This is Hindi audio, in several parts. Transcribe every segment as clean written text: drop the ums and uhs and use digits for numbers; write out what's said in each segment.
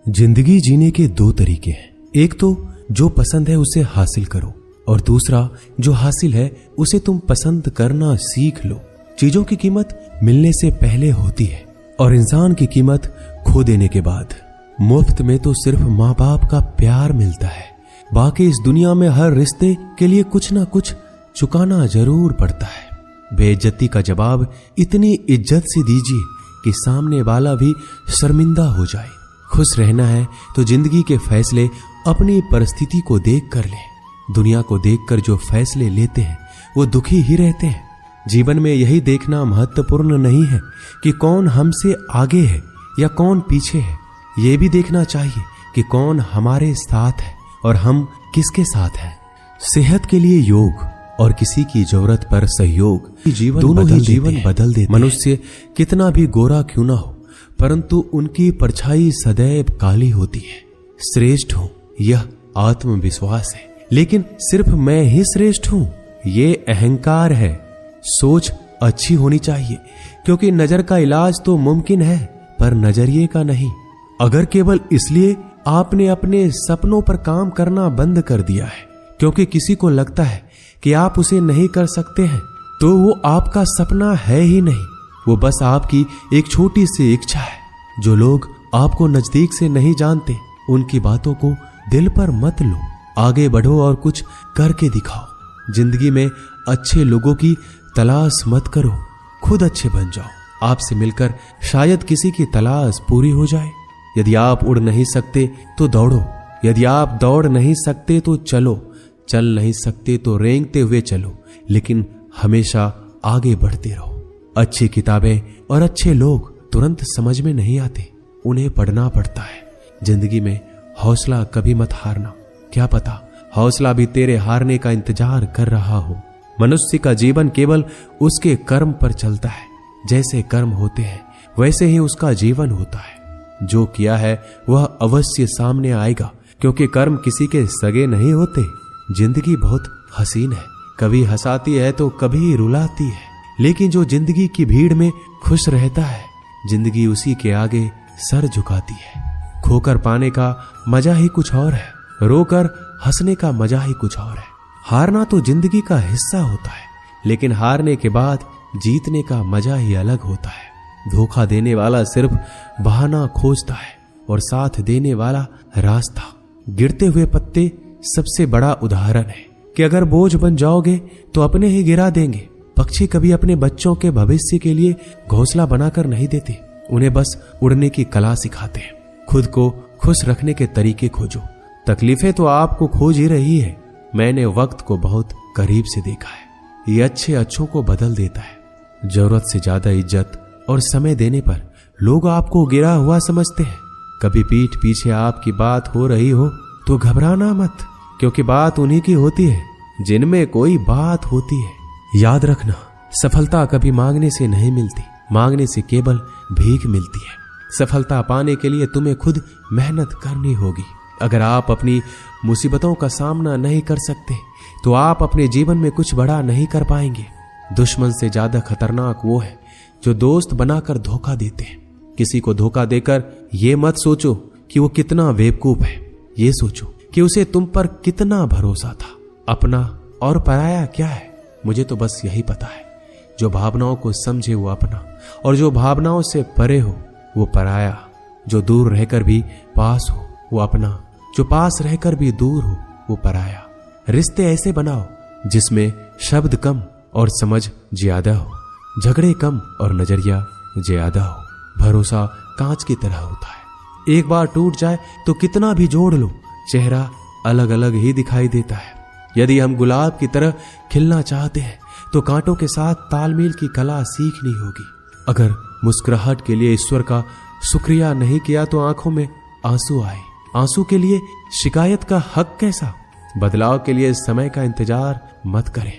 जिंदगी जीने के दो तरीके हैं। एक तो जो पसंद है उसे हासिल करो, और दूसरा जो हासिल है उसे तुम पसंद करना सीख लो। चीजों की कीमत मिलने से पहले होती है और इंसान की कीमत खो देने के बाद। मुफ्त में तो सिर्फ माँ बाप का प्यार मिलता है, बाकी इस दुनिया में हर रिश्ते के लिए कुछ ना कुछ चुकाना जरूर पड़ता है। बेइज्जती का जवाब इतनी इज्जत से दीजिए कि सामने वाला भी शर्मिंदा हो जाए। खुश रहना है तो जिंदगी के फैसले अपनी परिस्थिति को देख कर ले। दुनिया को देखकर जो फैसले लेते हैं वो दुखी ही रहते हैं। जीवन में यही देखना महत्वपूर्ण नहीं है कि कौन हमसे आगे है या कौन पीछे है, ये भी देखना चाहिए कि कौन हमारे साथ है और हम किसके साथ हैं। सेहत के लिए योग और किसी की जरूरत पर सहयोग, दोनों ही जीवन बदल देते। मनुष्य कितना भी गोरा क्यों ना हो, परंतु उनकी परछाई सदैव काली होती है। श्रेष्ठ हूं यह आत्मविश्वास है, लेकिन सिर्फ मैं ही श्रेष्ठ हूं ये अहंकार है। सोच अच्छी होनी चाहिए, क्योंकि नजर का इलाज तो मुमकिन है पर नजरिए का नहीं। अगर केवल इसलिए आपने अपने सपनों पर काम करना बंद कर दिया है क्योंकि किसी को लगता है कि आप उसे नहीं कर सकते हैं, तो वो आपका सपना है ही नहीं, वो बस आपकी एक छोटी सी इच्छा है। जो लोग आपको नजदीक से नहीं जानते उनकी बातों को दिल पर मत लो, आगे बढ़ो और कुछ करके दिखाओ। जिंदगी में अच्छे लोगों की तलाश मत करो, खुद अच्छे बन जाओ। आपसे मिलकर शायद किसी की तलाश पूरी हो जाए। यदि आप उड़ नहीं सकते तो दौड़ो, यदि आप दौड़ नहीं सकते तो चलो, चल नहीं सकते तो रेंगते हुए चलो, लेकिन हमेशा आगे बढ़ते रहो। अच्छी किताबें और अच्छे लोग तुरंत समझ में नहीं आते, उन्हें पढ़ना पड़ता है। जिंदगी में हौसला कभी मत हारना, क्या पता हौसला भी तेरे हारने का इंतजार कर रहा हो। मनुष्य का जीवन केवल उसके कर्म पर चलता है। जैसे कर्म होते हैं वैसे ही उसका जीवन होता है। जो किया है वह अवश्य सामने आएगा, क्योंकि कर्म किसी के सगे नहीं होते। जिंदगी बहुत हसीन है, कभी हंसाती है तो कभी रुलाती है, लेकिन जो जिंदगी की भीड़ में खुश रहता है जिंदगी उसी के आगे सर झुकाती है। खोकर पाने का मजा ही कुछ और है, रोकर हंसने का मजा ही कुछ और है। हारना तो जिंदगी का हिस्सा होता है, लेकिन हारने के बाद जीतने का मजा ही अलग होता है। धोखा देने वाला सिर्फ बहाना खोजता है और साथ देने वाला रास्ता। गिरते हुए पत्ते सबसे बड़ा उदाहरण है कि अगर बोझ बन जाओगे तो अपने ही गिरा देंगे। पक्षी कभी अपने बच्चों के भविष्य के लिए घोंसला बनाकर नहीं देते, उन्हें बस उड़ने की कला सिखाते हैं। खुद को खुश रखने के तरीके खोजो। तकलीफें तो आपको खोज ही रही है। मैंने वक्त को बहुत करीब से देखा है, ये अच्छों को बदल देता है। जरूरत से ज्यादा इज्जत और समय देने पर लोग आपको गिरा हुआ समझते हैं। कभी पीठ पीछे आपकी बात हो रही हो तो घबराना मत, क्योंकि बात उन्हीं की होती है जिनमें कोई बात होती है। याद रखना, सफलता कभी मांगने से नहीं मिलती, मांगने से केवल भीख मिलती है। सफलता पाने के लिए तुम्हें खुद मेहनत करनी होगी। अगर आप अपनी मुसीबतों का सामना नहीं कर सकते तो आप अपने जीवन में कुछ बड़ा नहीं कर पाएंगे। दुश्मन से ज्यादा खतरनाक वो है जो दोस्त बनाकर धोखा देते हैं। किसी को धोखा देकर ये मत सोचो कि वो कितना बेवकूफ है, ये सोचो कि उसे तुम पर कितना भरोसा था। अपना और पराया क्या है, मुझे तो बस यही पता है। जो भावनाओं को समझे वो अपना, और जो भावनाओं से परे हो वो पराया। जो दूर रहकर भी पास हो वो अपना, जो पास रहकर भी दूर हो वो पराया। रिश्ते ऐसे बनाओ जिसमें शब्द कम और समझ ज्यादा हो, झगड़े कम और नजरिया ज्यादा हो। भरोसा कांच की तरह होता है, एक बार टूट जाए तो कितना भी जोड़ लो चेहरा अलग अलग ही दिखाई देता है। यदि हम गुलाब की तरह खिलना चाहते हैं तो कांटों के साथ तालमेल की कला सीखनी होगी। अगर मुस्कुराहट के लिए ईश्वर का शुक्रिया नहीं किया तो आंखों में आंसू आए। आंसू के लिए शिकायत का हक कैसा। बदलाव के लिए समय का इंतजार मत करें,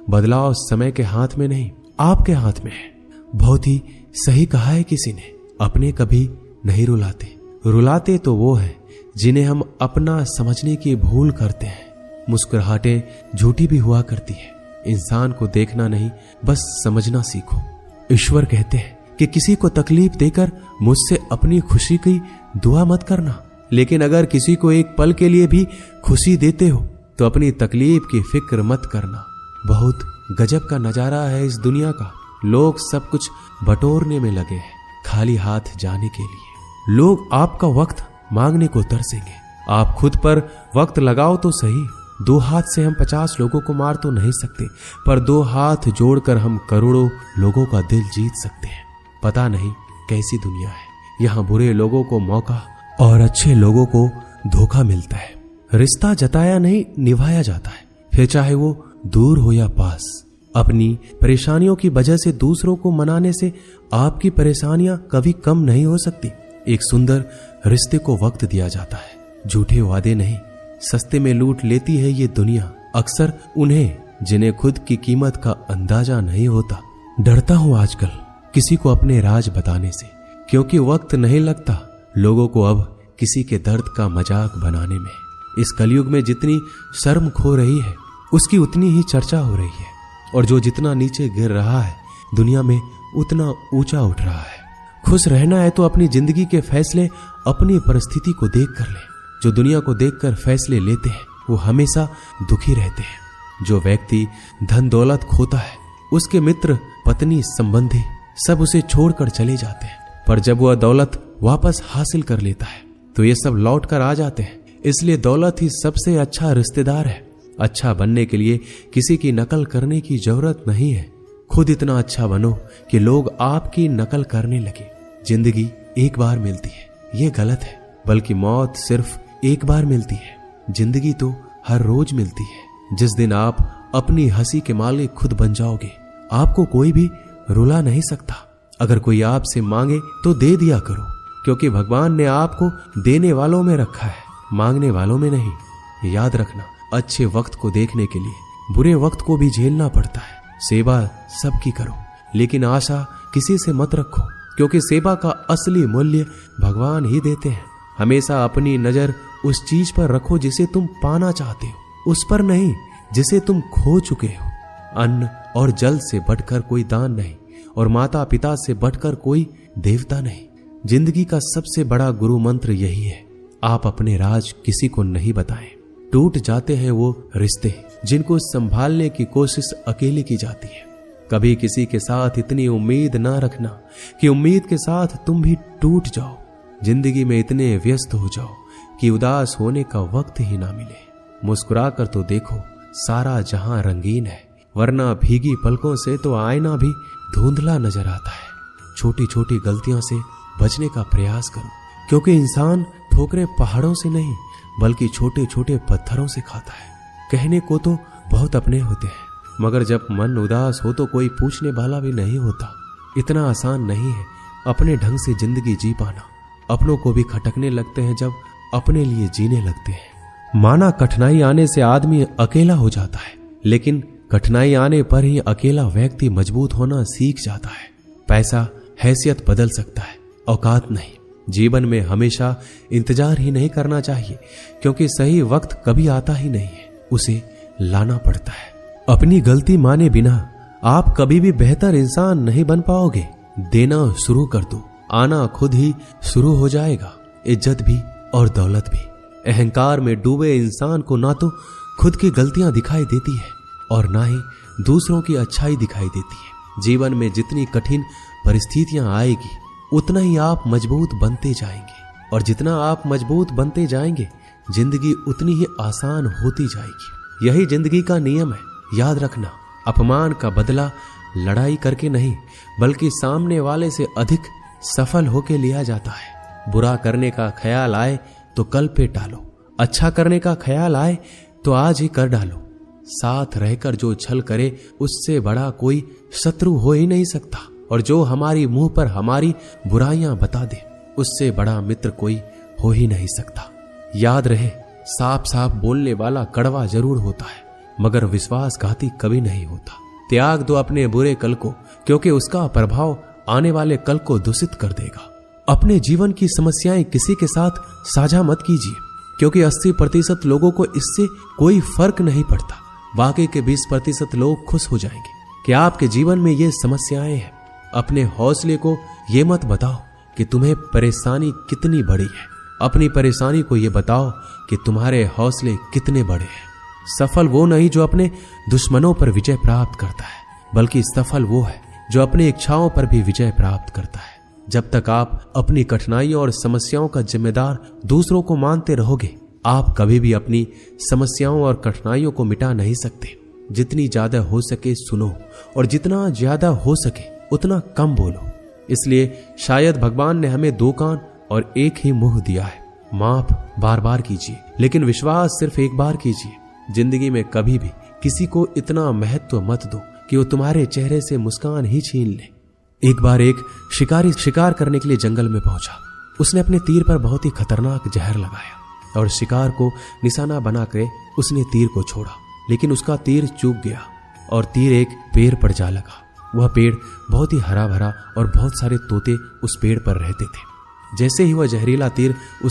बदलाव समय के हाथ में नहीं आपके हाथ में है। बहुत ही सही कहा है किसी ने, अपने कभी नहीं रुलाते, रुलाते तो वो है जिन्हें हम अपना समझने की भूल करते हैं। मुस्कुराहटें झूठी भी हुआ करती है। इंसान को देखना नहीं बस समझना सीखो। ईश्वर कहते हैं कि किसी को तकलीफ देकर मुझसे अपनी खुशी की दुआ मत करना। लेकिन अगर किसी को एक पल के लिए भी खुशी देते हो तो अपनी तकलीफ की फिक्र मत करना। बहुत गजब का नजारा है इस दुनिया का। लोग सब कुछ बटोरने में लगे हैं, खाली हाथ जाने के लिए। लोग आपका वक्त मांगने को तरसेंगे। आप खुद पर वक्त लगाओ तो सही। 2 हाथ से हम 50 लोगों को मार तो नहीं सकते, पर 2 हाथ जोड़कर हम करोड़ों लोगों का दिल जीत सकते हैं। पता नहीं कैसी दुनिया है, यहाँ बुरे लोगों को मौका और अच्छे लोगों को धोखा मिलता है। रिश्ता जताया नहीं निभाया जाता है, फिर चाहे वो दूर हो या पास। अपनी परेशानियों की वजह से दूसरों को मनाने से आपकी परेशानियां कभी कम नहीं हो सकती। एक सुंदर रिश्ते को वक्त दिया जाता है, झूठे वादे नहीं। सस्ते में लूट लेती है ये दुनिया अक्सर उन्हें जिन्हें खुद की कीमत का अंदाजा नहीं होता। डरता हूं आजकल किसी को अपने राज बताने से, क्योंकि वक्त नहीं लगता लोगों को अब किसी के दर्द का मजाक बनाने में। इस कलयुग में जितनी शर्म खो रही है उसकी उतनी ही चर्चा हो रही है, और जो जितना नीचे गिर रहा है दुनिया में उतना ऊंचा उठ रहा है। खुश रहना है तो अपनी जिंदगी के फैसले अपनी परिस्थिति को देख कर ले। जो दुनिया को देखकर फैसले लेते हैं वो हमेशा दुखी रहते हैं। जो व्यक्ति धन दौलत खोता है उसके मित्र पत्नी संबंधी सब उसे छोड़कर चले जाते हैं, पर जब वह दौलत वापस हासिल कर लेता है तो ये सब लौट कर आ जाते हैं। इसलिए दौलत ही सबसे अच्छा रिश्तेदार है। अच्छा बनने के लिए किसी की नकल करने की जरूरत नहीं है। खुद इतना अच्छा बनो कि लोग आपकी नकल करने लगे। जिंदगी एक बार मिलती है, ये गलत है, बल्कि मौत सिर्फ एक बार मिलती है। जिंदगी तो हर रोज मिलती है। जिस दिन आप अपनी हंसी के मालिक खुद बन जाओगे आपको कोई भी रुला नहीं सकता। अगर कोई आपसे मांगे तो दे दिया करो, क्योंकि भगवान ने आपको देने वालों में रखा है, मांगने वालों में नहीं। याद रखना, अच्छे वक्त को देखने के लिए बुरे वक्त को भी झेलना पड़ता है। सेवा सबकी करो, लेकिन आशा किसी से मत रखो, क्योंकि सेवा का असली मूल्य भगवान ही देते हैं। हमेशा अपनी नजर उस चीज पर रखो जिसे तुम पाना चाहते हो, उस पर नहीं जिसे तुम खो चुके हो। अन्न और जल से बढ़कर कोई दान नहीं, और माता पिता से बढ़कर कोई देवता नहीं। जिंदगी का सबसे बड़ा गुरु मंत्र यही है, आप अपने राज किसी को नहीं बताएं। टूट जाते हैं वो रिश्ते जिनको संभालने की कोशिश अकेले की जाती है। कभी किसी के साथ इतनी उम्मीद ना रखना कि उम्मीद के साथ तुम भी टूट जाओ। जिंदगी में इतने व्यस्त हो जाओ कि उदास होने का वक्त ही ना मिले। मुस्कुरा कर तो देखो, सारा जहां रंगीन है, वरना भीगी पलकों से तो आईना भी धुंधला नजर आता है। छोटी छोटी गलतियों से बचने का प्रयास करो, क्योंकि इंसान ठोकरें पहाड़ों से नहीं बल्कि छोटे छोटे पत्थरों से खाता है। कहने को तो बहुत अपने होते हैं, मगर जब मन उदास हो तो कोई पूछने वाला भी नहीं होता। इतना आसान नहीं है अपने ढंग से जिंदगी जी पाना। अपनों को भी खटकने लगते हैं जब अपने लिए जीने लगते हैं। माना कठिनाई आने से आदमी अकेला हो जाता है, लेकिन कठिनाई आने पर ही अकेला व्यक्ति मजबूत होना सीख जाता है। पैसा हैसियत बदल सकता है, औकात नहीं। जीवन में हमेशा इंतजार ही नहीं करना चाहिए, क्योंकि सही वक्त कभी आता ही नहीं है, उसे लाना पड़ता है। अपनी गलती माने बिना आप कभी भी बेहतर इंसान नहीं बन पाओगे। देना शुरू कर दो, आना खुद ही शुरू हो जाएगा। इज्जत भी और दौलत भी। अहंकार में डूबे इंसान को ना तो खुद की गलतियां दिखाई देती है और ना ही दूसरों की अच्छाई दिखाई देती है। जीवन में जितनी कठिन परिस्थितियां आएगी उतना ही आप मजबूत बनते जाएंगे, और जितना आप मजबूत बनते जाएंगे जिंदगी उतनी ही आसान होती जाएगी। यही जिंदगी का नियम है। याद रखना, अपमान का बदला लड़ाई करके नहीं बल्कि सामने वाले से अधिक सफल होके लिया जाता है। बुरा करने का ख्याल आए तो कल पे टालो, अच्छा करने का ख्याल आए तो आज ही कर डालो। साथ रहकर जो छल करे उससे बड़ा कोई शत्रु हो ही नहीं सकता, और जो हमारी मुंह पर हमारी बुराइयां बता दे उससे बड़ा मित्र कोई हो ही नहीं सकता। याद रहे, साफ साफ बोलने वाला कड़वा जरूर होता है, मगर विश्वासघाती कभी नहीं होता। त्याग दो अपने बुरे कल को, क्योंकि उसका प्रभाव आने वाले कल को दूषित कर देगा। अपने जीवन की समस्याएं किसी के साथ साझा मत कीजिए, क्योंकि 80% लोगों को इससे कोई फर्क नहीं पड़ता। बाकी के 20% लोग खुश हो जाएंगे कि आपके जीवन में ये समस्याएं हैं। अपने हौसले को ये मत बताओ कि तुम्हें परेशानी कितनी बड़ी है। अपनी परेशानी को ये बताओ कि तुम्हारे हौसले कितने बड़े हैं। सफल वो नहीं जो अपने दुश्मनों पर विजय प्राप्त करता है, बल्कि सफल वो है जो अपनी इच्छाओं पर भी विजय प्राप्त करता है। जब तक आप अपनी कठिनाइयों और समस्याओं का जिम्मेदार दूसरों को मानते रहोगे, आप कभी भी अपनी समस्याओं और कठिनाइयों को मिटा नहीं सकते। जितनी ज्यादा हो सके सुनो, और जितना ज्यादा हो सके उतना कम बोलो। इसलिए शायद भगवान ने हमें 2 कान और 1 ही मुंह दिया है। माफ बार बार कीजिए, लेकिन विश्वास सिर्फ एक बार कीजिए। जिंदगी में कभी भी किसी को इतना महत्व मत दो कि वो तुम्हारे चेहरे से मुस्कान ही छीन ले। एक बार एक शिकारी शिकार करने के लिए जंगल में पहुंचा। उसने अपने तीर पर बहुत ही खतरनाक जहर लगाया और शिकार को निशाना बनाकर उसने तीर को छोड़ा, लेकिन उसका तीर चूक गया और तीर एक पेड़ पर जा लगा। वह पेड़ बहुत ही हरा भरा और बहुत सारे तोते उस पेड़ पर रहते थे। जैसे ही वह जहरीला तीर उस